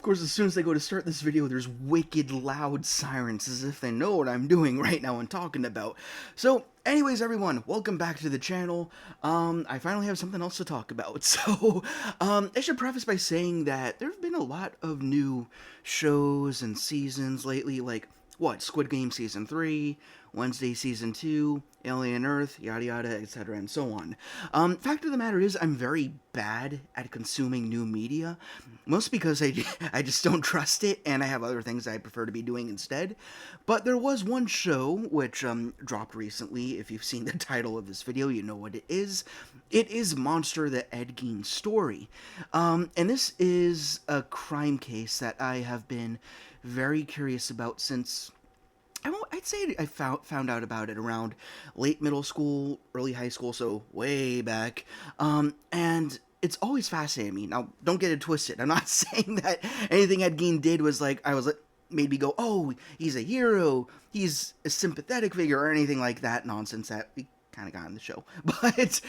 course, as soon as I go to start this video, there's wicked loud sirens as if they know what I'm doing right now and talking about. So, anyways, everyone, welcome back to the channel. I finally have something else to talk about. So, I should preface by saying that there have been a lot of new shows and seasons lately, like, what, Squid Game Season 3, Wednesday Season 2, Alien Earth, yada yada, etc., and so on. Fact of the matter is, I'm very bad at consuming new media, mostly because I just don't trust it, and I have other things I prefer to be doing instead. But there was one show which dropped recently. If you've seen the title of this video, you know what it is. It is Monster: The Ed Gein Story. And this is a crime case that I have been very curious about since I'd say I found out about it around late middle school, early high school, so way back. And it's always fascinated me. Now, don't get it twisted. I'm not saying that anything Ed Gein did was made me go, oh, he's a hero, he's a sympathetic figure, or anything like that nonsense that we kind of got in the show. But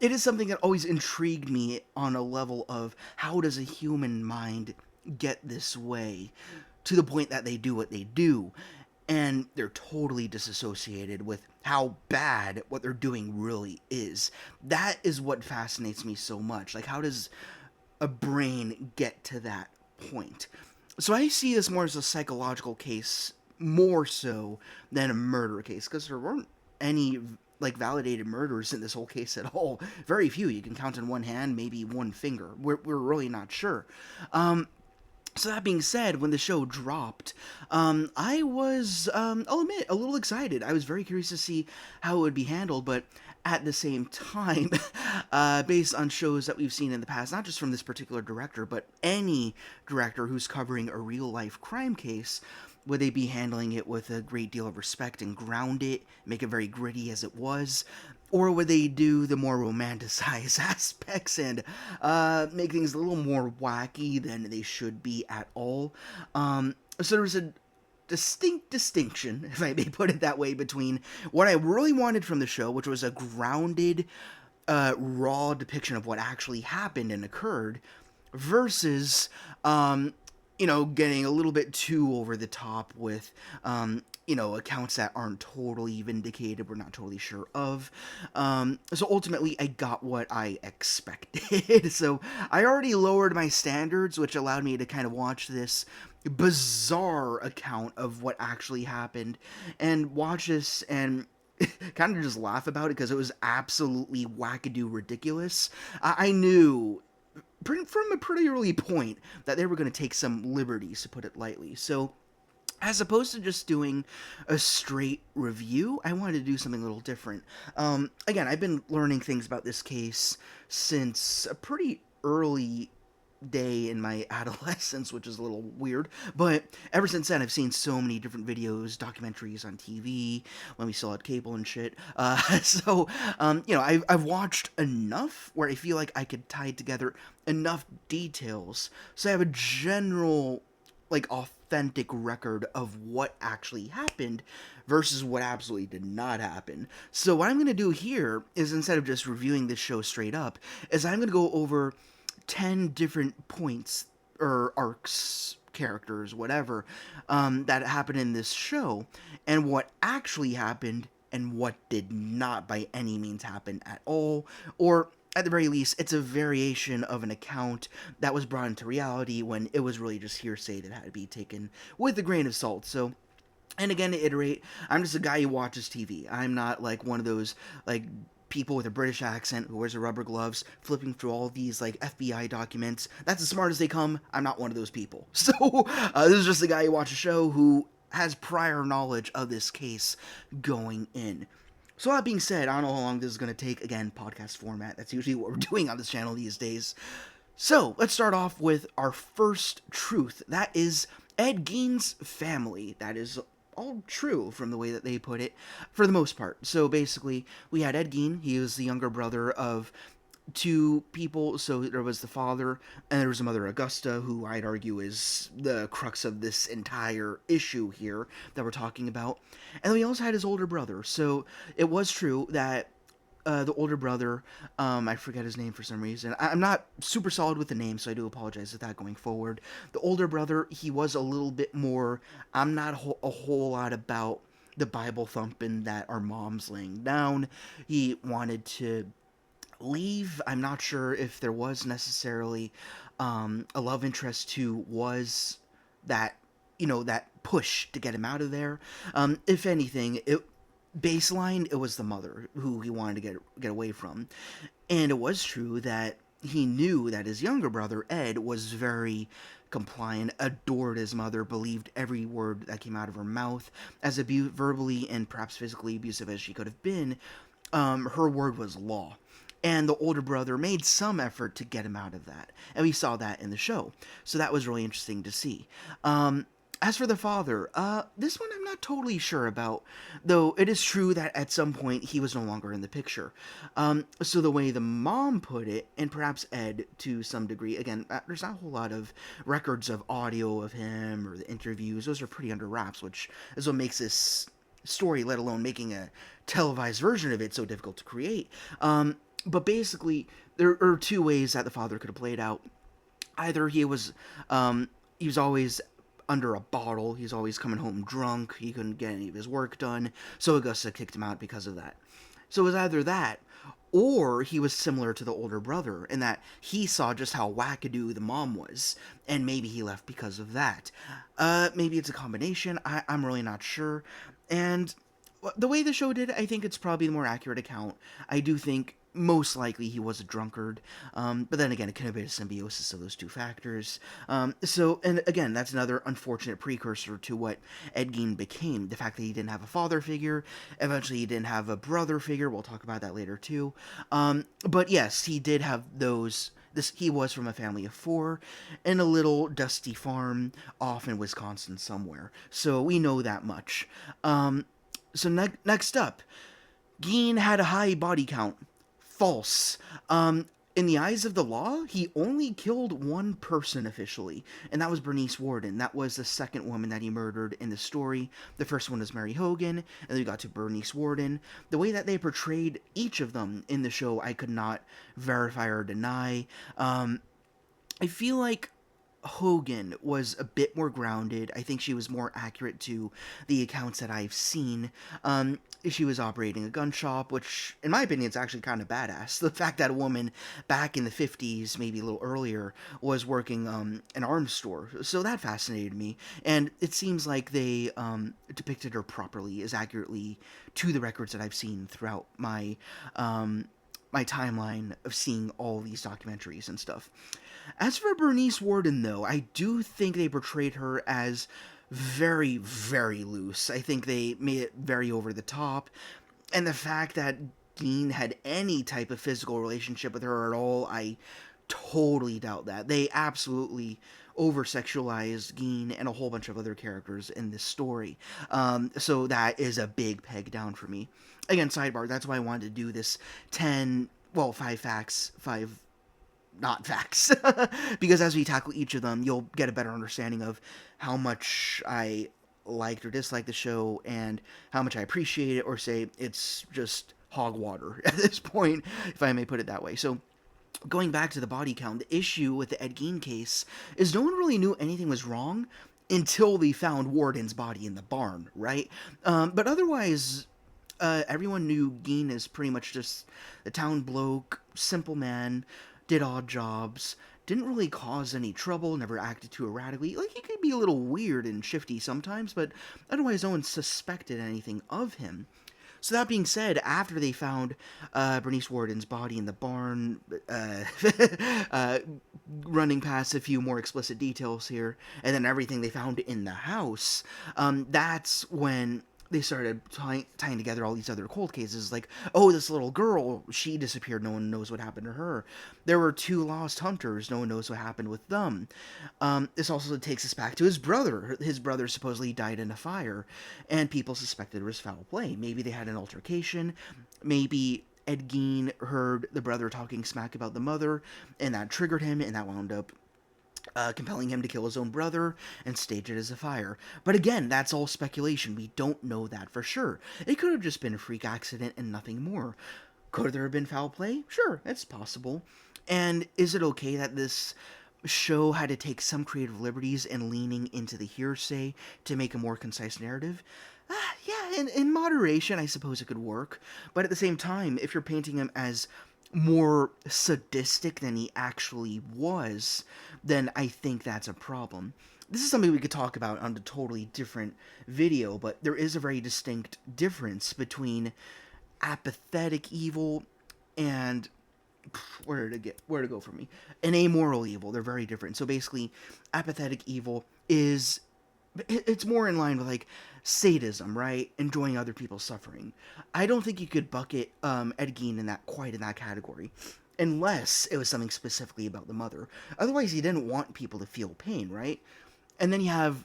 it is something that always intrigued me on a level of how does a human mind get this way to the point that they do what they do, and they're totally disassociated with how bad what they're doing really is. That is what fascinates me so much. Like, how does a brain get to that point? So I see this more as a psychological case, more so than a murder case, because there weren't any like validated murders in this whole case at all. Very few. You can count on one hand, maybe one finger. We're really not sure. So that being said, when the show dropped, I was, I'll admit, a little excited. I was very curious to see how it would be handled, but at the same time, based on shows that we've seen in the past, not just from this particular director, but any director who's covering a real-life crime case, would they be handling it with a great deal of respect and ground it, make it very gritty as it was? Or would they do the more romanticized aspects and make things a little more wacky than they should be at all? So there's a distinct distinction, if I may put it that way, between what I really wanted from the show, which was a grounded, raw depiction of what actually happened and occurred, versus getting a little bit too over the top with, accounts that aren't totally vindicated, we're not totally sure of. So ultimately, I got what I expected. So I already lowered my standards, which allowed me to kind of watch this bizarre account of what actually happened and watch this and kind of just laugh about it because it was absolutely wackadoo ridiculous. I knew from a pretty early point that they were going to take some liberties, to put it lightly. So as opposed to just doing a straight review, I wanted to do something a little different. Again, I've been learning things about this case since a pretty early day in my adolescence, which is a little weird, but ever since then I've seen so many different videos, documentaries on TV when we still had cable and shit. I've watched enough where I feel like I could tie together enough details so I have a general, like, authentic record of what actually happened versus what absolutely did not happen. So what I'm going to do here is, instead of just reviewing this show straight up, is I'm going to go over 10 different points or arcs, characters, whatever, that happened in this show, and what actually happened and what did not by any means happen at all, or at the very least, it's a variation of an account that was brought into reality when it was really just hearsay that had to be taken with a grain of salt. So, and again, to iterate, I'm just a guy who watches TV. I'm not like one of those, like, people with a British accent who wears the rubber gloves, flipping through all these, like, FBI documents. That's as smart as they come. I'm not one of those people. So, this is just a guy who watches a show who has prior knowledge of this case going in. So that being said, I don't know how long this is going to take. Again, podcast format. That's usually what we're doing on this channel these days. So, let's start off with our first truth. That is Ed Gein's family. That is all true from the way that they put it, for the most part. So basically, we had Ed Gein. He was the younger brother of two people. So there was the father, and there was a mother, Augusta, who I'd argue is the crux of this entire issue here that we're talking about. And then we also had his older brother. So it was true that the older brother, I forget his name for some reason. I'm not super solid with the name, so I do apologize for that going forward. The older brother, he was a little bit more. I'm not a whole lot about the Bible thumping that our mom's laying down. He wanted to leave. I'm not sure if there was necessarily a love interest who was that, that push to get him out of there. If anything, baseline, it was the mother who he wanted to get away from. And it was true that he knew that his younger brother, Ed, was very compliant, adored his mother, believed every word that came out of her mouth. As verbally and perhaps physically abusive as she could have been, her word was law. And the older brother made some effort to get him out of that. And we saw that in the show. So that was really interesting to see. As for the father, this one I'm not totally sure about, though it is true that at some point he was no longer in the picture. So the way the mom put it, and perhaps Ed to some degree, again, there's not a whole lot of records of audio of him or the interviews. Those are pretty under wraps, which is what makes this story, let alone making a televised version of it, so difficult to create. But basically, there are two ways that the father could have played out. Either he was always under a bottle. He's always coming home drunk. He couldn't get any of his work done, so Augusta kicked him out because of that. So it was either that, or he was similar to the older brother in that he saw just how wackadoo the mom was, and maybe he left because of that. Maybe it's a combination. I'm really not sure. And the way the show did it, I think it's probably the more accurate account. I do think most likely he was a drunkard, but then again, it could have been a symbiosis of those two factors. And again, that's another unfortunate precursor to what Ed Gein became. The fact that he didn't have a father figure, eventually he didn't have a brother figure. We'll talk about that later too. But yes, he did have those. He was from a family of 4 in a little dusty farm off in Wisconsin somewhere. So we know that much. Next up, Gein had a high body count. False. In the eyes of the law, he only killed one person officially, and that was Bernice Worden. That was the second woman that he murdered in the story. The first one was Mary Hogan, and then we got to Bernice Worden. The way that they portrayed each of them in the show, I could not verify or deny. I feel like Hogan was a bit more grounded. I think she was more accurate to the accounts that I've seen. She was operating a gun shop, which, in my opinion, is actually kind of badass. The fact that a woman back in the 50s, maybe a little earlier, was working an arms store. So that fascinated me. And it seems like they depicted her properly, as accurately to the records that I've seen throughout my timeline of seeing all these documentaries and stuff. As for Bernice Worden, though, I do think they portrayed her as very, very loose. I think they made it very over the top. And the fact that Gein had any type of physical relationship with her at all, I totally doubt that. They absolutely over-sexualized Gein and a whole bunch of other characters in this story. So that is a big peg down for me. Again, sidebar, that's why I wanted to do this 5 facts, 5 not facts. Because as we tackle each of them, you'll get a better understanding of how much I liked or disliked the show and how much I appreciate it or say it's just hog water at this point, if I may put it that way. So going back to the body count, the issue with the Ed Gein case is no one really knew anything was wrong until they found Warden's body in the barn, right? But otherwise, everyone knew Gein is pretty much just a town bloke, simple man, did odd jobs, didn't really cause any trouble, never acted too erratically. Like, he could be a little weird and shifty sometimes, but otherwise no one suspected anything of him. So that being said, after they found Bernice Worden's body in the barn, running past a few more explicit details here, and then everything they found in the house, that's when they started tying together all these other cold cases, like, oh, this little girl, she disappeared, no one knows what happened to her. There were 2 lost hunters, no one knows what happened with them. This also takes us back to his brother. His brother supposedly died in a fire, and people suspected it was foul play. Maybe they had an altercation, maybe Ed Gein heard the brother talking smack about the mother, and that triggered him, and that wound up compelling him to kill his own brother and stage it as a fire. But again, that's all speculation. We don't know that for sure. It could have just been a freak accident and nothing more. Could there have been foul play? Sure, it's possible. And is it okay that this show had to take some creative liberties in leaning into the hearsay to make a more concise narrative? Yeah, in moderation, I suppose it could work. But at the same time, if you're painting him as more sadistic than he actually was, then I think that's a problem. This is something we could talk about on a totally different video, but there is a very distinct difference between apathetic evil and where to go for me? An amoral evil. They're very different. So basically, apathetic evil is it's more in line with like sadism, right? Enjoying other people's suffering. I don't think you could bucket Ed Gein in that quite in that category, unless it was something specifically about the mother. Otherwise, he didn't want people to feel pain, right? And then you have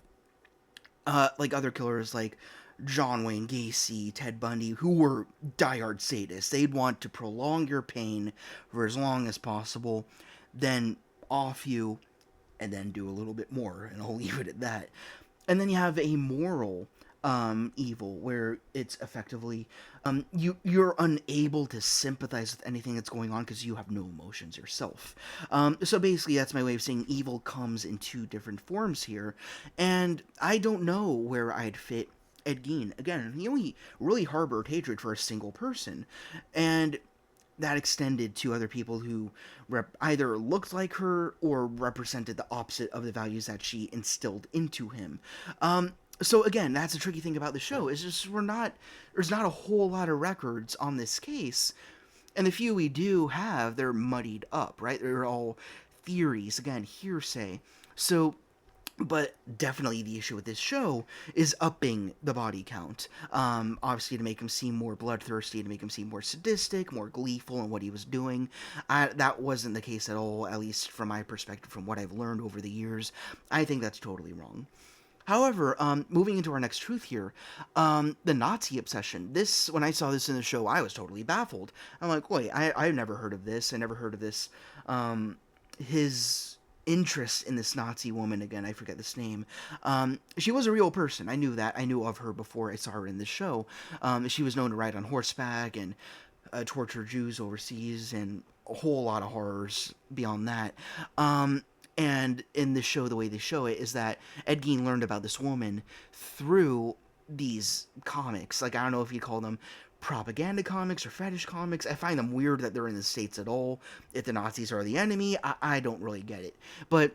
like other killers like John Wayne Gacy, Ted Bundy, who were diehard sadists. They'd want to prolong your pain for as long as possible, then off you, and then do a little bit more, and I'll leave it at that. And then you have a moral evil, where it's effectively you're unable to sympathize with anything that's going on because you have no emotions yourself. So basically, that's my way of saying evil comes in two different forms here, and I don't know where I'd fit Ed Gein. Again, he only really harbored hatred for a single person, and that extended to other people who either looked like her or represented the opposite of the values that she instilled into him. So again, that's a tricky thing about the show. Is just there's not a whole lot of records on this case, and the few we do have, they're muddied up, right? They're all theories, again, hearsay. So but definitely the issue with this show is upping the body count. Obviously, to make him seem more bloodthirsty, to make him seem more sadistic, more gleeful in what he was doing. That wasn't the case at all, at least from my perspective, from what I've learned over the years. I think that's totally wrong. However, moving into our next truth here, the Nazi obsession. When I saw this in the show, I was totally baffled. I'm like, wait, I've never heard of this. I never heard of this. His interest in this Nazi woman, again, I forget this name. She was a real person. I knew that. I knew of her before I saw her in the show. She was known to ride on horseback and torture Jews overseas and a whole lot of horrors beyond that. And in the show, the way they show it is that Ed Gein learned about this woman through these comics. Like, I don't know if you call them propaganda comics or fetish comics. I find them weird that they're in the States at all. If the Nazis are the enemy, I don't really get it. But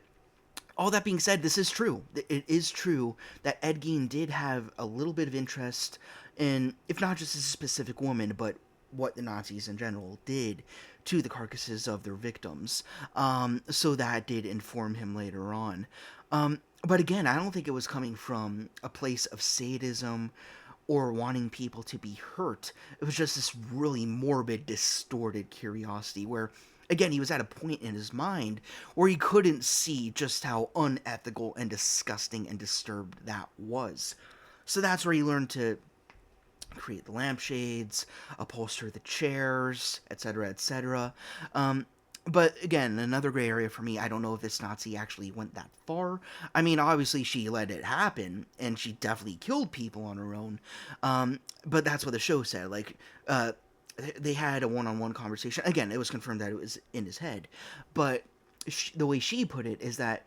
all that being said, this is true. It is true that Ed Gein did have a little bit of interest in, if not just a specific woman, but what the Nazis in general did to the carcasses of their victims. So that did inform him later on. But again, I don't think it was coming from a place of sadism or wanting people to be hurt. It was just this really morbid, distorted curiosity where, again, he was at a point in his mind where he couldn't see just how unethical and disgusting and disturbed that was. So that's where he learned to create the lampshades, upholster the chairs, etc., etc. But again, another gray area for me, I don't know if this Nazi actually went that far. I mean, obviously she let it happen, and she definitely killed people on her own. But that's what the show said. Like, they had a one-on-one conversation. Again, it was confirmed that it was in his head. But the way she put it is that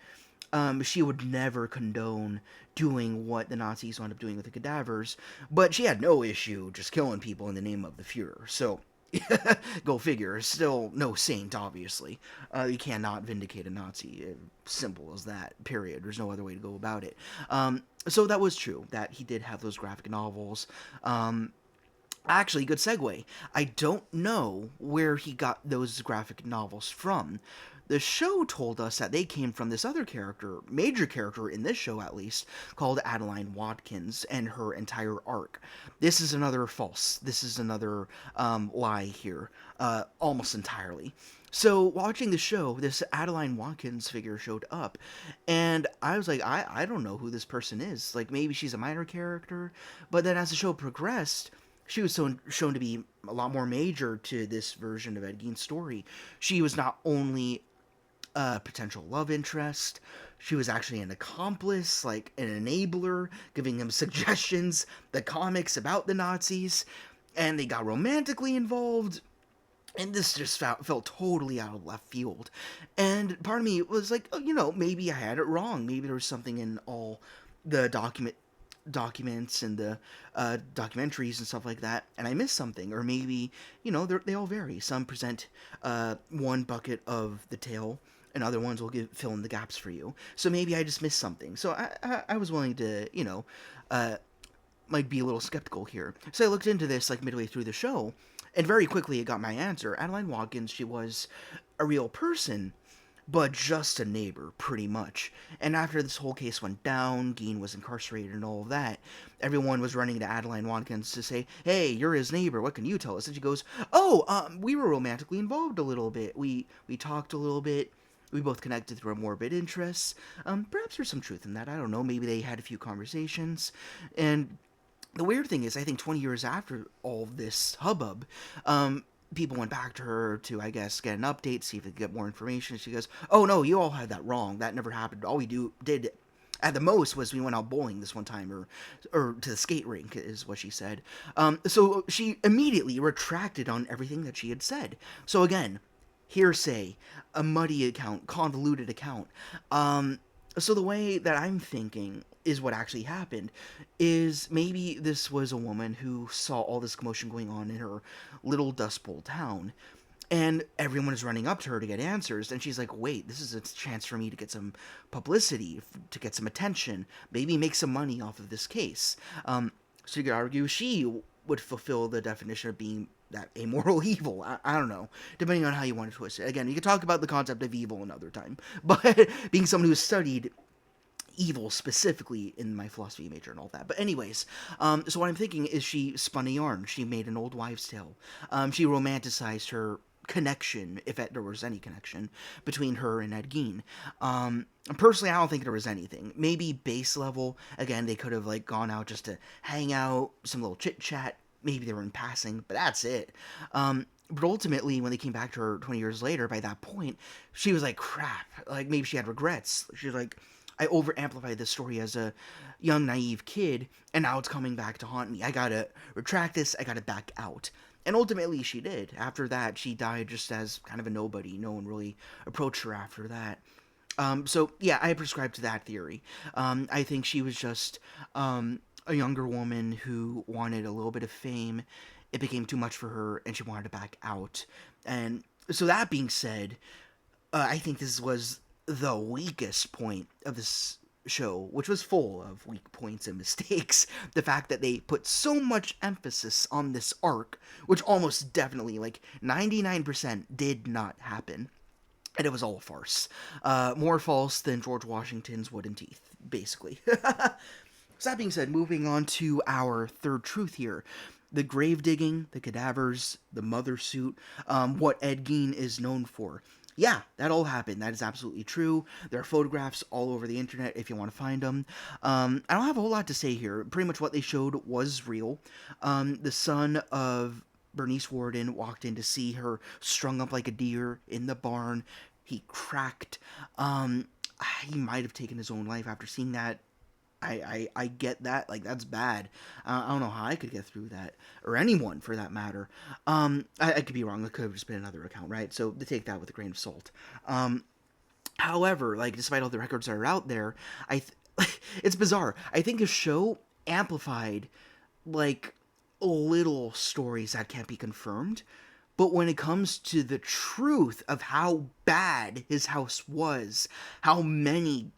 she would never condone doing what the Nazis wound up doing with the cadavers. But she had no issue just killing people in the name of the Fuhrer. So go figure. Still no saint, obviously. You cannot vindicate a Nazi. Simple as that, period. There's no other way to go about it. So that was true, that he did have those graphic novels. Actually, good segue. I don't know where he got those graphic novels from. The show told us that they came from this other character, major character in this show at least, called Adeline Watkins and her entire arc. This is another false. This is another lie here, almost entirely. So, watching the show, this Adeline Watkins figure showed up, and I was like, I don't know who this person is. Like, maybe she's a minor character, but then as the show progressed, she was shown to be a lot more major to this version of Ed Gein's story. She was not only a potential love interest, she was actually an accomplice, like an enabler, giving him suggestions, the comics about the Nazis, and they got romantically involved. And this just felt totally out of left field. And part of me was like, oh, maybe I had it wrong. Maybe there was something in all the documents and the documentaries and stuff like that, and I missed something. Or maybe, they all vary. Some present one bucket of the tale, and other ones will fill in the gaps for you. So maybe I just missed something. So I was willing to, might be a little skeptical here. So I looked into this like midway through the show, and very quickly it got my answer. Adeline Watkins, she was a real person, but just a neighbor, pretty much. And after this whole case went down, Gein was incarcerated and all of that, everyone was running to Adeline Watkins to say, hey, you're his neighbor, what can you tell us? And she goes, oh, we were romantically involved a little bit. We talked a little bit. We both connected through our morbid interests. Perhaps there's some truth in that. I don't know. Maybe they had a few conversations. And the weird thing is, I think 20 years after all this hubbub, people went back to her to, I guess, get an update, see if they could get more information. She goes, oh, no, you all had that wrong. That never happened. All we did at the most was we went out bowling this one time, or to the skate rink, is what she said. So she immediately retracted on everything that she had said. So again, hearsay, a muddy account, convoluted account. So the way that I'm thinking is what actually happened is maybe this was a woman who saw all this commotion going on in her little Dust Bowl town, and everyone is running up to her to get answers, and she's like, wait, this is a chance for me to get some publicity, to get some attention, maybe make some money off of this case. So you could argue she would fulfill the definition of being that amoral evil. I don't know, depending on how you want to twist it. Again, you could talk about the concept of evil another time, but being someone who studied evil specifically in my philosophy major and all that. But anyways, so what I'm thinking is she spun a yarn. She made an old wives' tale. She romanticized her connection, if there was any connection, between her and Ed Gein. Personally, I don't think there was anything. Maybe base level, again, they could have like gone out just to hang out, some little chit chat. Maybe they were in passing, but that's it. But ultimately, when they came back to her 20 years later, by that point, she was like, crap. Like, maybe she had regrets. She was like, I over-amplified this story as a young, naive kid, and now it's coming back to haunt me. I gotta retract this, I gotta back out. And ultimately, she did. After that, she died just as kind of a nobody. No one really approached her after that. So, yeah, I prescribe to that theory. I think she was just a younger woman who wanted a little bit of fame. It became too much for her, and she wanted to back out. And so that being said, I think this was the weakest point of this show, which was full of weak points and mistakes. The fact that they put so much emphasis on this arc, which almost definitely, like 99%, did not happen. And it was all a farce. More false than George Washington's wooden teeth, basically. So that being said, moving on to our third truth here. The grave digging, the cadavers, the mother suit, what Ed Gein is known for. Yeah, that all happened. That is absolutely true. There are photographs all over the internet if you want to find them. I don't have a whole lot to say here. Pretty much what they showed was real. The son of Bernice Worden walked in to see her strung up like a deer in the barn. He cracked. He might have taken his own life after seeing that. I get that. Like, that's bad. I don't know how I could get through that. Or anyone, for that matter. I could be wrong. It could have just been another account, right? So, to take that with a grain of salt. However, like, despite all the records that are out there, it's bizarre. I think the show amplified, like, little stories that can't be confirmed. But when it comes to the truth of how bad his house was, how many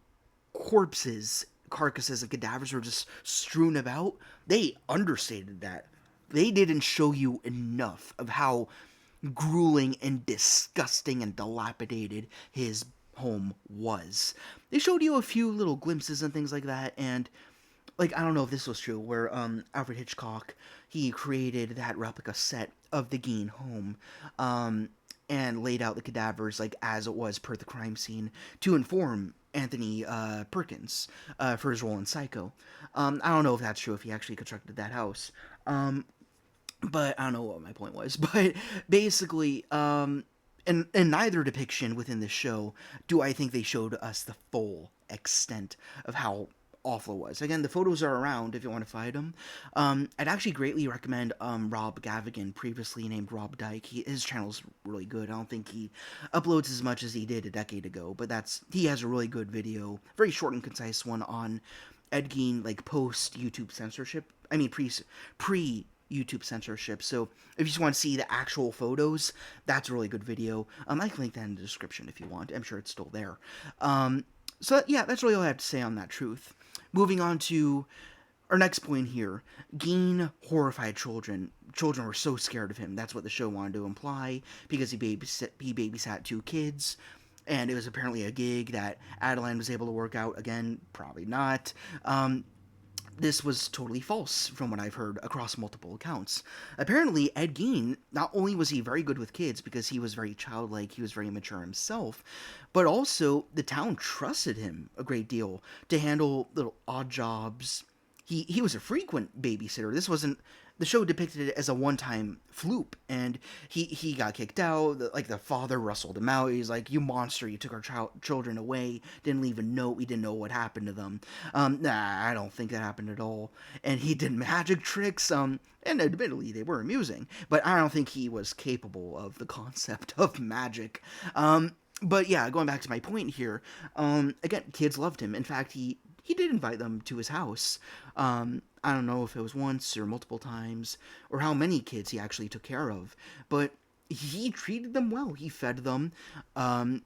corpses, carcasses, and cadavers were just strewn about, they understated that. They didn't show you enough of how grueling and disgusting and dilapidated his home was. They showed you a few little glimpses and things like that, and like, I don't know if this was true, where Alfred Hitchcock, he created that replica set of the Gein home, and laid out the cadavers like as it was per the crime scene to inform Anthony Perkins for his role in Psycho. I don't know if that's true, if he actually constructed that house. But I don't know what my point was. But basically, in neither depiction within the show do I think they showed us the full extent of how awful it was. Again, the photos are around if you want to find them. I'd actually greatly recommend Rob Gavagan, previously named Rob Dyke. His channel's really good. I don't think he uploads as much as he did a decade ago, but he has a really good video, very short and concise one on Ed Gein, like post YouTube censorship. I mean pre YouTube censorship. So if you just want to see the actual photos, that's a really good video. I can link that in the description if you want. I'm sure it's still there. So yeah, that's really all I have to say on that truth. Moving on to our next point here. Gein horrified children. Children were so scared of him. That's what the show wanted to imply, because he babysat 2 kids. And it was apparently a gig that Adeline was able to work out. Again, probably not. This was totally false from what I've heard across multiple accounts. Apparently, Ed Gein, not only was he very good with kids because he was very childlike, he was very mature himself, but also the town trusted him a great deal to handle little odd jobs. He was a frequent babysitter. This wasn't, the show depicted it as a one-time fluke, and he got kicked out. The father rustled him out. He's like, "You monster! You took our children away. Didn't leave a note. We didn't know what happened to them." Nah, I don't think that happened at all. And he did magic tricks. And admittedly, they were amusing, but I don't think he was capable of the concept of magic. But yeah, going back to my point here. Again, kids loved him. In fact, he did invite them to his house. I don't know if it was once or multiple times, or how many kids he actually took care of, but he treated them well. He fed them. I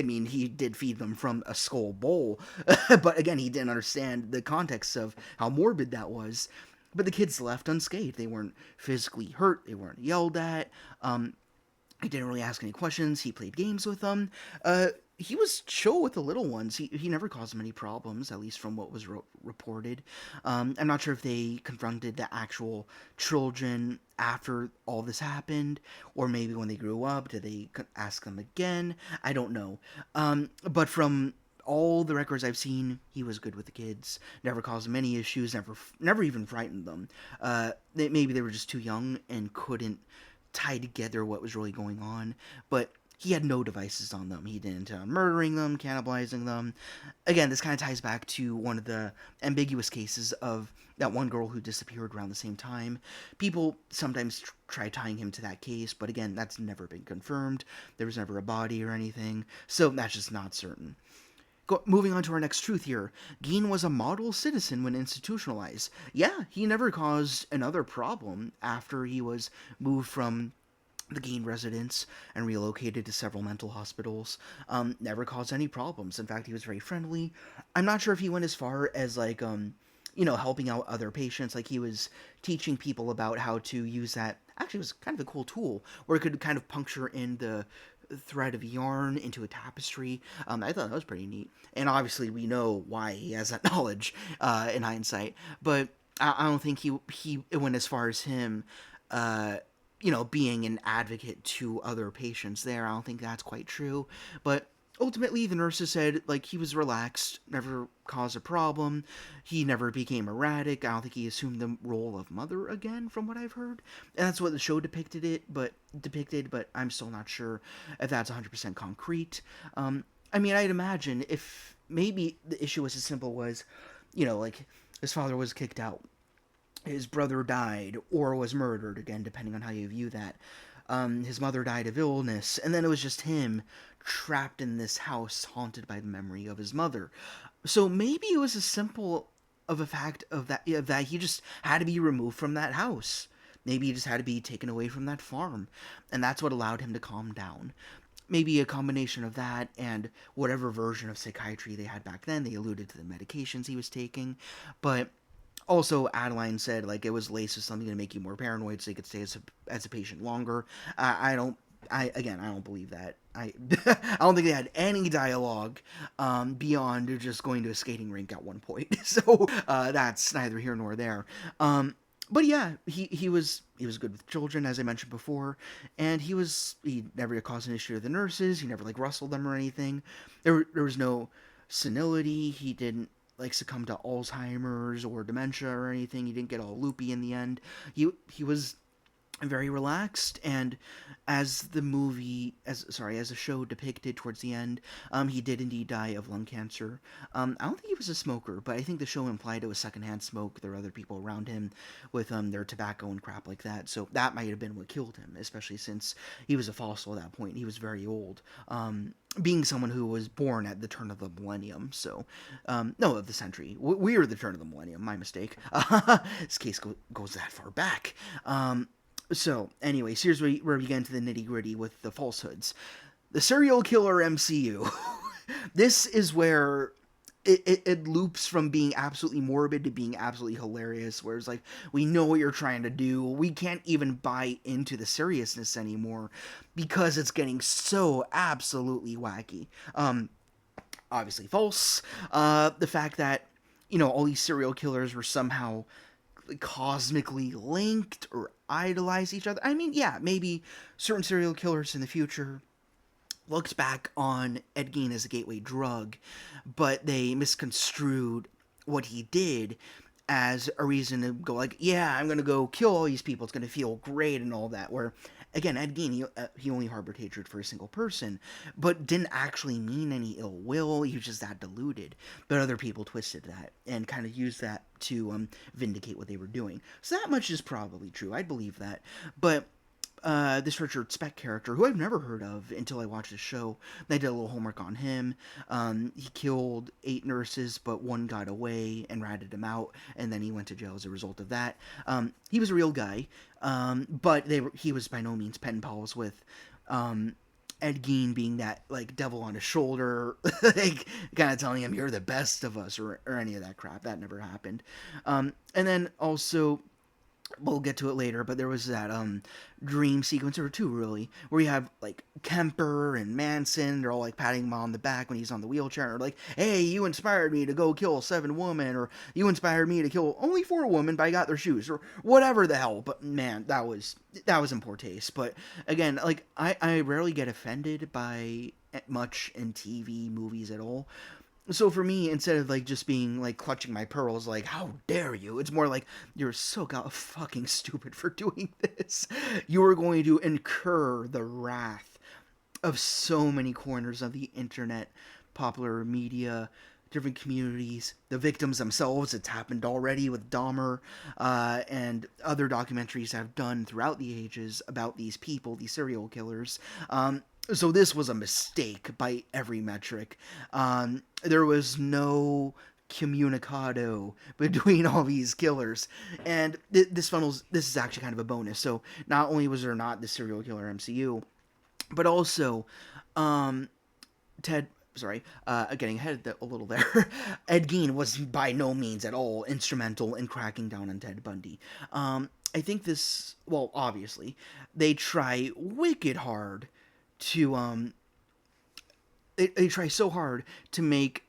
mean, he did feed them from a skull bowl, but again, he didn't understand the context of how morbid that was. But the kids left unscathed. They weren't physically hurt. They weren't yelled at. He didn't really ask any questions. He played games with them. He was chill with the little ones. He never caused them any problems, at least from what was reported. I'm not sure if they confronted the actual children after all this happened, or maybe when they grew up, did they ask them again? I don't know. But from all the records I've seen, he was good with the kids. Never caused them any issues. Never even frightened them. Maybe they were just too young and couldn't tie together what was really going on, but he had no devices on them. He didn't murdering them, cannibalizing them. Again, this kind of ties back to one of the ambiguous cases of that one girl who disappeared around the same time. People sometimes try tying him to that case, but again, that's never been confirmed. There was never a body or anything, so that's just not certain. Moving on to our next truth here. Gein was a model citizen when institutionalized. Yeah, he never caused another problem after he was moved from the Gein residence and relocated to several mental hospitals. Never caused any problems. In fact, he was very friendly. I'm not sure if he went as far as, helping out other patients. Like, he was teaching people about how to use that. Actually, it was kind of a cool tool where it could kind of puncture in the thread of yarn into a tapestry. I thought that was pretty neat. And obviously, we know why he has that knowledge in hindsight. But I don't think it went as far as him, being an advocate to other patients there. I don't think that's quite true. But ultimately, the nurses said, he was relaxed, never caused a problem. He never became erratic. I don't think he assumed the role of mother again, from what I've heard. And that's what the show depicted, but I'm still not sure if that's 100% concrete. I'd imagine if maybe the issue was as simple as, his father was kicked out, his brother died, or was murdered, again, depending on how you view that. His mother died of illness, and then it was just him trapped in this house haunted by the memory of his mother. So maybe it was as simple of a fact that he just had to be removed from that house. Maybe he just had to be taken away from that farm, and that's what allowed him to calm down. Maybe a combination of that and whatever version of psychiatry they had back then. They alluded to the medications he was taking, but also, Adeline said, it was laced with something to make you more paranoid so you could stay as a patient longer. I don't believe that. I don't think they had any dialogue beyond just going to a skating rink at one point. So that's neither here nor there. But yeah, he was good with children, as I mentioned before, and he never caused an issue to the nurses. He never rustled them or anything. There was no senility. He didn't succumb to Alzheimer's or dementia or anything. He didn't get all loopy in the end. He was very relaxed. And as the movie as the show depicted towards the end, he did indeed die of lung cancer. I don't think he was a smoker, but I think the show implied it was secondhand smoke. There were other people around him with their tobacco and crap like that, so that might have been what killed him, especially since he was a fossil at that point. He was very old, being someone who was born at the turn of the millennium. So no, of the century. We're the turn of the millennium, my mistake. This case goes that far back. So, anyways, here's where we get into the nitty gritty with the falsehoods. The serial killer MCU. This is where it loops from being absolutely morbid to being absolutely hilarious, where it's like, we know what you're trying to do. We can't even buy into the seriousness anymore because it's getting so absolutely wacky. Obviously false. The fact that, all these serial killers were somehow cosmically linked or idolize each other. I mean, yeah, maybe certain serial killers in the future looked back on Ed Gein as a gateway drug, but they misconstrued what he did as a reason to go like, yeah, I'm gonna go kill all these people. It's gonna feel great and all that. Where again, Ed Gein, he only harbored hatred for a single person, but didn't actually mean any ill will. He was just that deluded. But other people twisted that and kind of used that to vindicate what they were doing. So that much is probably true. I'd believe that. But this Richard Speck character, who I've never heard of until I watched the show. I did a little homework on him. He killed 8 nurses, but one got away and ratted him out, and then he went to jail as a result of that. He was a real guy, but he was by no means pen pals with Ed Gein, being that like devil on his shoulder, like kind of telling him you're the best of us, or any of that crap. That never happened. And then also, we'll get to it later, but there was that dream sequence, or two really, where you have like Kemper and Manson. They're all like patting him on the back when he's on the wheelchair, and they're like, "Hey, you inspired me to go kill 7 women," or "You inspired me to kill only 4 women, but I got their shoes," or whatever the hell. But man, that was in poor taste. But again, like I rarely get offended by much in TV movies at all. So for me, instead of like just being like clutching my pearls, like how dare you, it's more like, you're so fucking stupid for doing this. You are going to incur the wrath of so many corners of the internet, popular media, different communities, the victims themselves. It's happened already with Dahmer, and other documentaries have done throughout the ages about these people, these serial killers. So this was a mistake by every metric. There was no communicado between all these killers, and this is actually kind of a bonus. So not only was there not the serial killer MCU, but also Ted. Sorry, getting ahead a little there. Ed Gein was by no means at all instrumental in cracking down on Ted Bundy. I think this. Well, obviously, they try wicked hard to they try so hard to make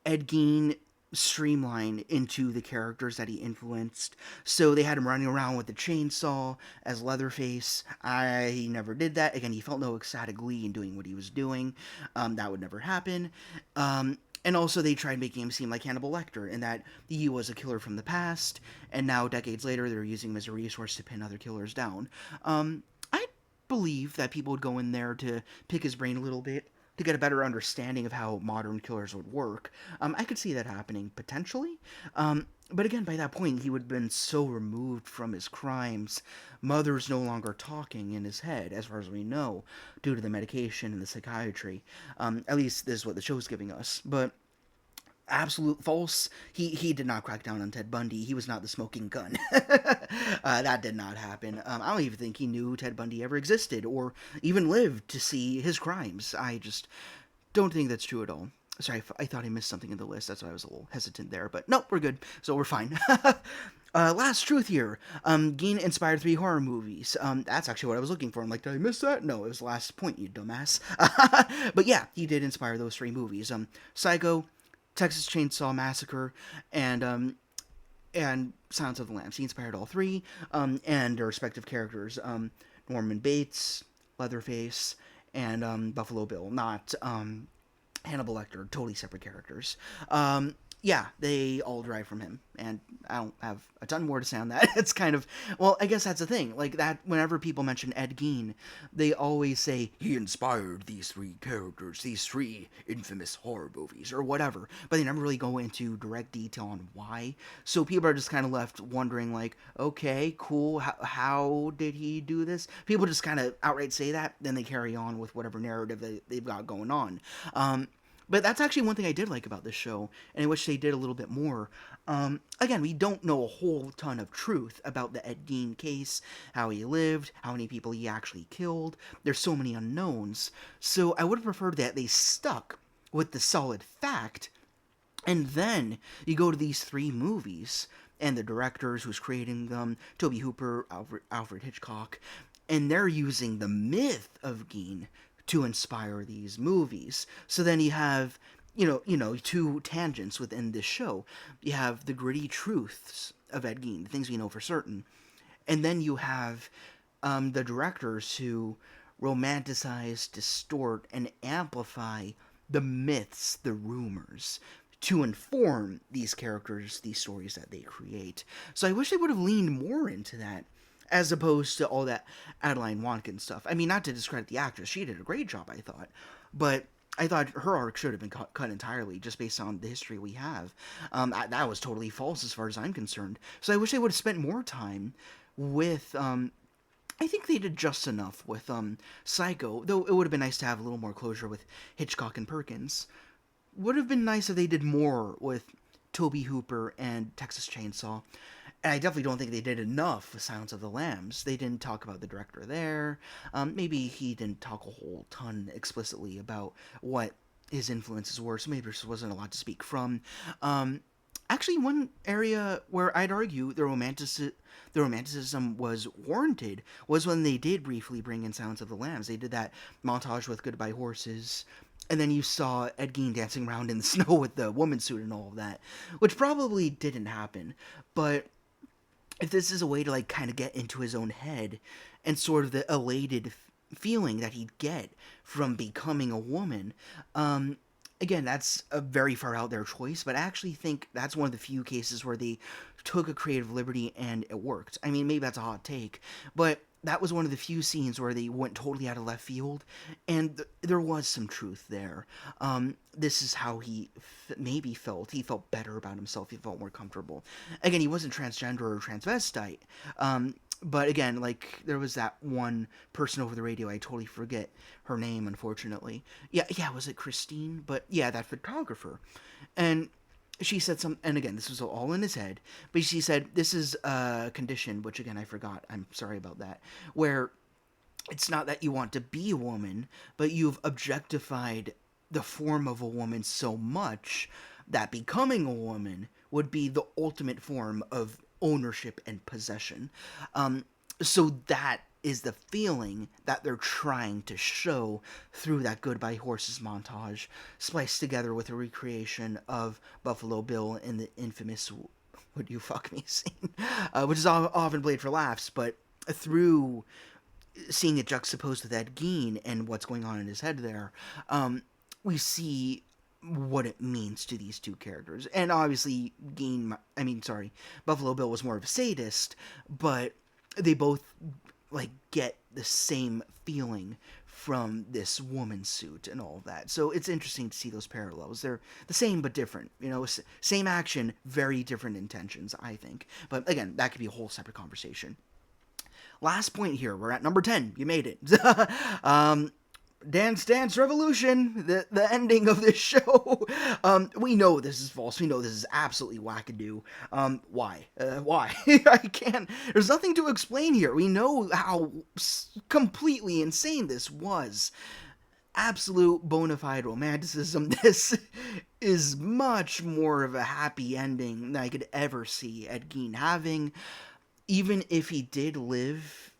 Ed Gein streamline into the characters that he influenced. So they had him running around with the chainsaw as Leatherface. He never did that. Again, he felt no ecstatic glee in doing what he was doing. That would never happen. And also, they tried making him seem like Hannibal Lecter, in that he was a killer from the past, and now, decades later, they're using him as a resource to pin other killers down. I believe that people would go in there to pick his brain a little bit, to get a better understanding of how modern killers would work. I could see that happening, potentially. But again, by that point, he would have been so removed from his crimes. Mother's no longer talking in his head, as far as we know, due to the medication and the psychiatry. At least this is what the show's giving us. But absolute false. He did not crack down on Ted Bundy. He was not the smoking gun. That did not happen. I don't even think he knew Ted Bundy ever existed or even lived to see his crimes. I just don't think that's true at all. Sorry, I thought I missed something in the list. That's why I was a little hesitant there. But nope, we're good. So we're fine. Last truth here. Gein inspired 3 horror movies. That's actually what I was looking for. I'm like, did I miss that? No, it was the last point, you dumbass. But yeah, he did inspire those 3 movies. Psycho, Texas Chainsaw Massacre, and Silence of the Lambs. He inspired all 3, and their respective characters. Norman Bates, Leatherface, and Buffalo Bill. Not Hannibal Lecter. Totally separate characters. Yeah, they all derive from him, and I don't have a ton more to say on that. It's kind of, well, I guess that's the thing. Like that, whenever people mention Ed Gein, they always say he inspired these three characters, these three infamous horror movies, or whatever. But they never really go into direct detail on why. So people are just kind of left wondering, like, okay, cool, how did he do this? People just kind of outright say that, then they carry on with whatever narrative they've got going on. But that's actually one thing I did like about this show, and I wish they did a little bit more. Again, we don't know a whole ton of truth about the Ed Gein case, how he lived, how many people he actually killed. There's so many unknowns. So I would have preferred that they stuck with the solid fact, and then you go to these three movies, and the directors who's creating them, Toby Hooper, Alfred Hitchcock, and they're using the myth of Gein to inspire these movies. So then you have, two tangents within this show. You have the gritty truths of Ed Gein, the things we know for certain, and then you have the directors who romanticize, distort, and amplify the myths, the rumors, to inform these characters, these stories that they create. So I wish they would have leaned more into that, as opposed to all that Adeline Watkins stuff. I mean, not to discredit the actress, she did a great job, I thought, but I thought her arc should have been cut entirely, just based on the history we have. That was totally false as far as I'm concerned. So I wish they would have spent more time with. I think they did just enough with Psycho, though it would have been nice to have a little more closure with Hitchcock and Perkins. Would have been nice if they did more with Toby Hooper and Texas Chainsaw. And I definitely don't think they did enough with Silence of the Lambs. They didn't talk about the director there. Maybe he didn't talk a whole ton explicitly about what his influences were, so maybe there wasn't a lot to speak from. Actually, one area where I'd argue the romanticism was warranted was when they did briefly bring in Silence of the Lambs. They did that montage with Goodbye Horses, and then you saw Ed Gein dancing around in the snow with the woman suit and all of that, which probably didn't happen. But if this is a way to, like, kind of get into his own head and sort of the elated feeling that he'd get from becoming a woman, again, that's a very far out there choice, but I actually think that's one of the few cases where they took a creative liberty and it worked. I mean, maybe that's a hot take, but that was one of the few scenes where they went totally out of left field, and there was some truth there. This is how he maybe felt. He felt better about himself. He felt more comfortable. Again, he wasn't transgender or transvestite. But again, like, there was that one person over the radio, I totally forget her name, unfortunately. Yeah, was it Christine? But yeah, that photographer. And she said and again, this was all in his head, but she said, this is a condition, which again, I forgot, I'm sorry about that, where it's not that you want to be a woman, but you've objectified the form of a woman so much that becoming a woman would be the ultimate form of ownership and possession. So that is the feeling that they're trying to show through that Goodbye Horses montage, spliced together with a recreation of Buffalo Bill in the infamous "Would You Fuck Me" scene, which is often played for laughs, but through seeing it juxtaposed with Ed Gein and what's going on in his head there, we see what it means to these two characters. And obviously, Buffalo Bill was more of a sadist, but they both, like, get the same feeling from this woman suit and all of that. So it's interesting to see those parallels. They're the same but different. Same action, very different intentions, I think. But again, that could be a whole separate conversation. Last point here. We're at number 10. You made it. Dance Dance Revolution, the ending of this show. We know this is false. We know this is absolutely wackadoo. Why? Why? I can't. There's nothing to explain here. We know how completely insane this was. Absolute bona fide romanticism. This is much more of a happy ending than I could ever see Ed Gein having. Even if he did live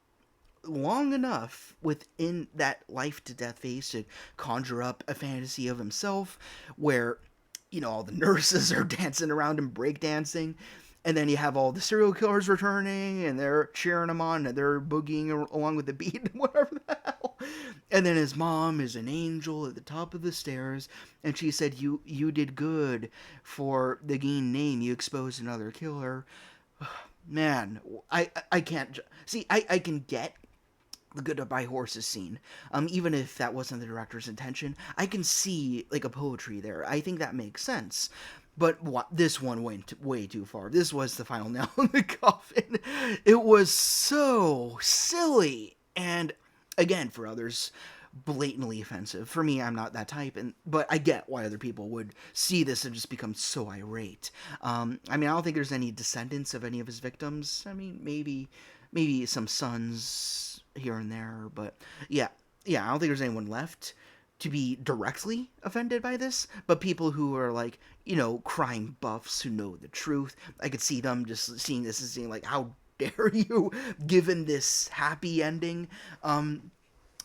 long enough within that life-to-death phase to conjure up a fantasy of himself where, all the nurses are dancing around him, breakdancing, and then you have all the serial killers returning, and they're cheering him on, and they're boogieing along with the beat, whatever the hell. And then his mom is an angel at the top of the stairs, and she said, You did good for the Gein name. You exposed another killer." Man, I can't see. I can get the goodbye horses scene, even if that wasn't the director's intention. I can see like a poetry there. I think that makes sense. But this one went way too far. This was the final nail in the coffin. It was so silly, and again, for others, blatantly offensive. For me, I'm not that type, but I get why other people would see this and just become so irate. I mean, I don't think there's any descendants of any of his victims. I mean, maybe some sons here and there, but yeah, I don't think there's anyone left to be directly offended by this, but people who are like, crime buffs who know the truth, I could see them just seeing this and seeing like, how dare you, given this happy ending.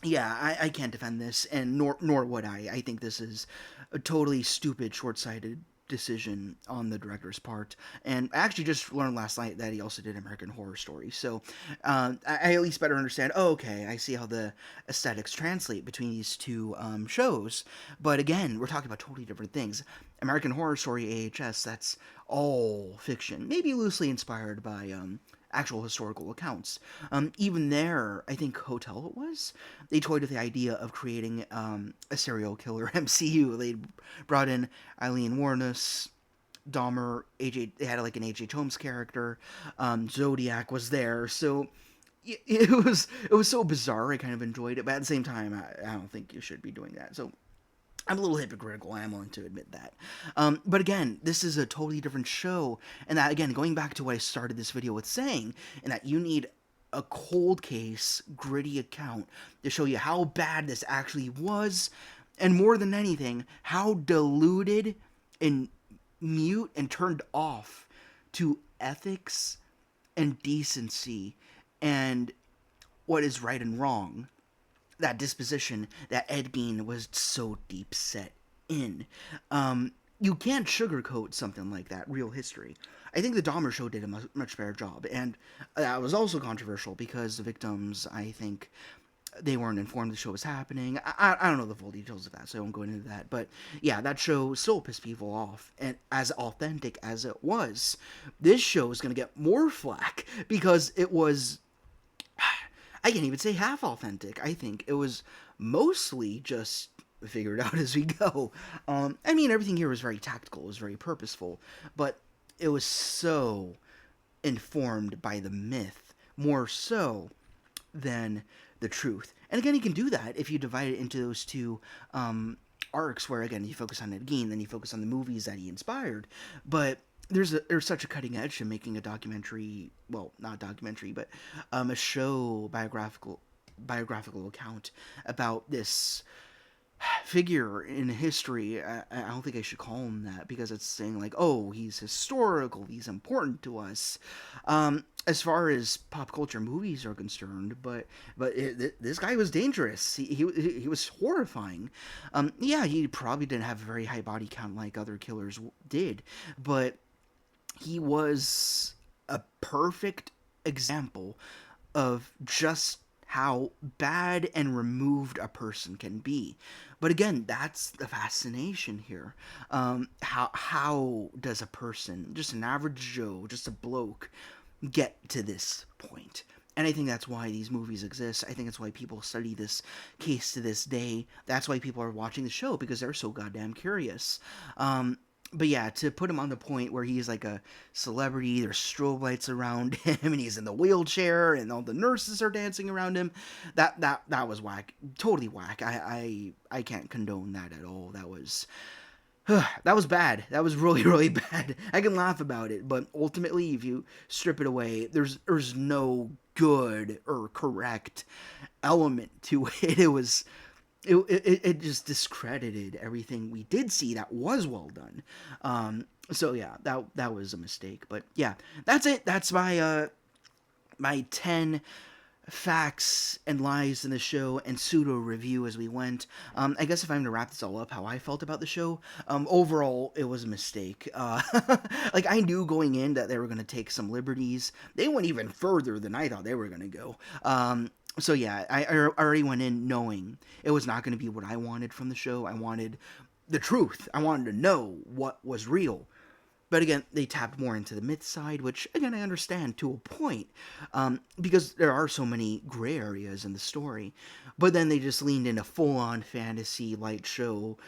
Yeah, I can't defend this, and nor would I. I think this is a totally stupid, short-sighted decision on the director's part. And I actually just learned last night that he also did American Horror Story, so I at least better understand. Oh, okay, I see how the aesthetics translate between these two shows. But again, we're talking about totally different things. American Horror Story AHS, that's all fiction, maybe loosely inspired by actual historical accounts. Even there, I think Hotel it was, they toyed with the idea of creating a serial killer MCU. They brought in Eileen Warnes, Dahmer, AJ. They had like an H.H. Holmes character. Zodiac was there, so it was so bizarre. I kind of enjoyed it, but at the same time, I don't think you should be doing that. So I'm a little hypocritical, I am willing to admit that. But again, this is a totally different show, and that, again, going back to what I started this video with saying, and that you need a cold case, gritty account to show you how bad this actually was, and more than anything, how deluded and mute and turned off to ethics and decency and what is right and wrong, that disposition that Ed Gein was so deep set in. You can't sugarcoat something like that, real history. I think the Dahmer show did a much better job, and that was also controversial because the victims, I think, they weren't informed the show was happening. I don't know the full details of that, so I won't go into that. But yeah, that show still pissed people off, and as authentic as it was, this show is going to get more flack because it was, I can't even say half authentic. I think it was mostly just figured out as we go. I mean, everything here was very tactical, it was very purposeful, but it was so informed by the myth, more so than the truth. And again, you can do that if you divide it into those two arcs, where again you focus on Ed Gein, then you focus on the movies that he inspired. But there's such a cutting edge to making a documentary, well, not documentary, but a show biographical account about this figure in history. I don't think I should call him that because it's saying like, oh, he's historical, he's important to us, as far as pop culture movies are concerned. But this guy was dangerous. He was horrifying. Yeah, he probably didn't have a very high body count like other killers did, but he was a perfect example of just how bad and removed a person can be. But again, that's the fascination here. How does a person, just an average Joe, just a bloke, get to this point? And I think that's why these movies exist. I think that's why people study this case to this day. That's why people are watching the show, because they're so goddamn curious. But yeah, to put him on the point where he's like a celebrity, there's strobe lights around him, and he's in the wheelchair, and all the nurses are dancing around him, that was whack, totally whack. I can't condone that at all. That was bad. That was really, really bad. I can laugh about it, but ultimately, if you strip it away, there's no good or correct element to it. It just discredited everything we did see that was well done. So yeah, that was a mistake. But yeah, that's it. That's my 10 facts and lies in the show and pseudo review as we went. I guess if I'm to wrap this all up, how I felt about the show, overall it was a mistake. Like, I knew going in that they were going to take some liberties. They went even further than I thought they were going to go. So yeah, I already went in knowing it was not going to be what I wanted from the show. I wanted the truth. I wanted to know what was real. But again, they tapped more into the myth side, which again I understand to a point, because there are so many gray areas in the story. But then they just leaned in a full-on fantasy light show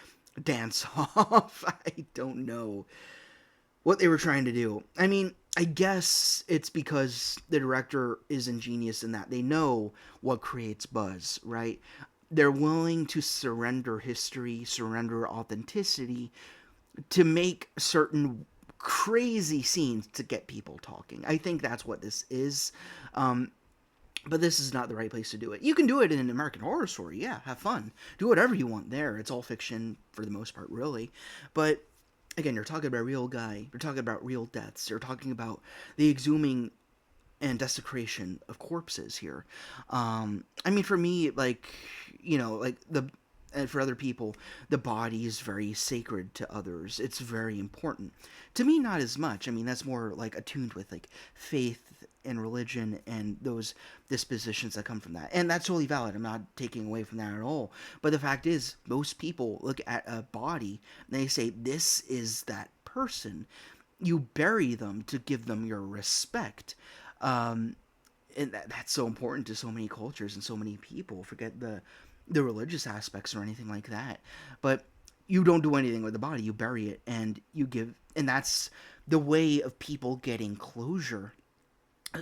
dance off. I don't know what they were trying to do. I mean, I guess it's because the director is ingenious in that they know what creates buzz, right? They're willing to surrender history, surrender authenticity to make certain crazy scenes to get people talking. I think that's what this is. But this is not the right place to do it. You can do it in an American Horror Story, yeah, have fun. Do whatever you want there. It's all fiction for the most part, really. But again, you're talking about a real guy. You're talking about real deaths. You're talking about the exhuming and desecration of corpses here. I mean, for me, like, like and for other people, the body is very sacred to others. It's very important. To me, not as much. I mean, that's more like attuned with like faith and religion and those dispositions that come from that. And that's totally valid. I'm not taking away from that at all. But the fact is, most people look at a body and they say, this is that person. You bury them to give them your respect. And that's so important to so many cultures and so many people. Forget the religious aspects or anything like that. But you don't do anything with the body. You bury it and you give, and that's the way of people getting closure.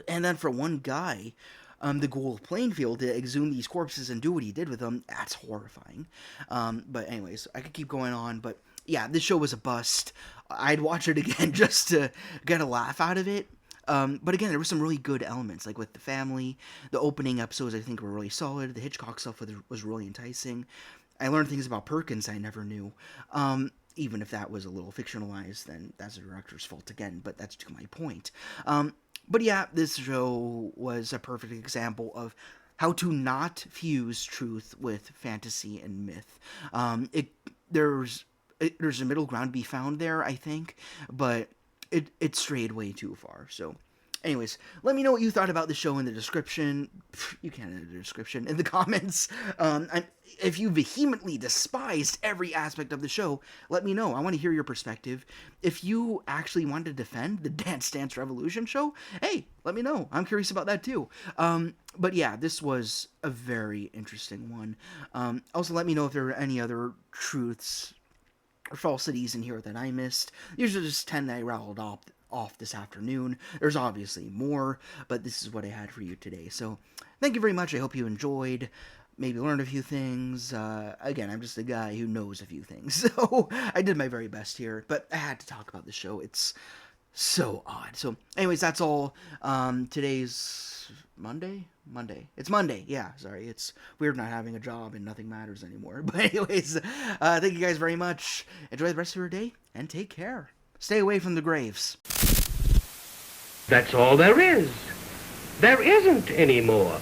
And then for one guy, the goal of Plainfield to exhume these corpses and do what he did with them, that's horrifying. But anyways, I could keep going on, but yeah, this show was a bust. I'd watch it again just to get a laugh out of it. But again, there were some really good elements, like with the family. The opening episodes, I think, were really solid. The Hitchcock stuff was really enticing. I learned things about Perkins I never knew. Even if that was a little fictionalized, then that's the director's fault again, but that's to my point. But yeah, this show was a perfect example of how to not fuse truth with fantasy and myth. There's a middle ground to be found there, I think, but it strayed way too far. So, anyways, let me know what you thought about the show in the description. You can in the description, in the comments. If you vehemently despised every aspect of the show, let me know. I want to hear your perspective. If you actually want to defend the Dance Dance Revolution show, hey, let me know. I'm curious about that too. But yeah, this was a very interesting one. Also, let me know if there were any other truths or falsities in here that I missed. These are just 10 that I rattled off this afternoon. There's obviously more, but this is what I had for you today. So thank you very much. I hope you enjoyed, maybe learned a few things. Again, I'm just a guy who knows a few things, so I did my very best here, but I had to talk about the show. It's so odd. So anyways, that's all. Today's Monday? It's Monday. Yeah, sorry. It's weird not having a job and nothing matters anymore. But anyways, thank you guys very much. Enjoy the rest of your day and take care. Stay away from the graves. That's all there is. There isn't any more.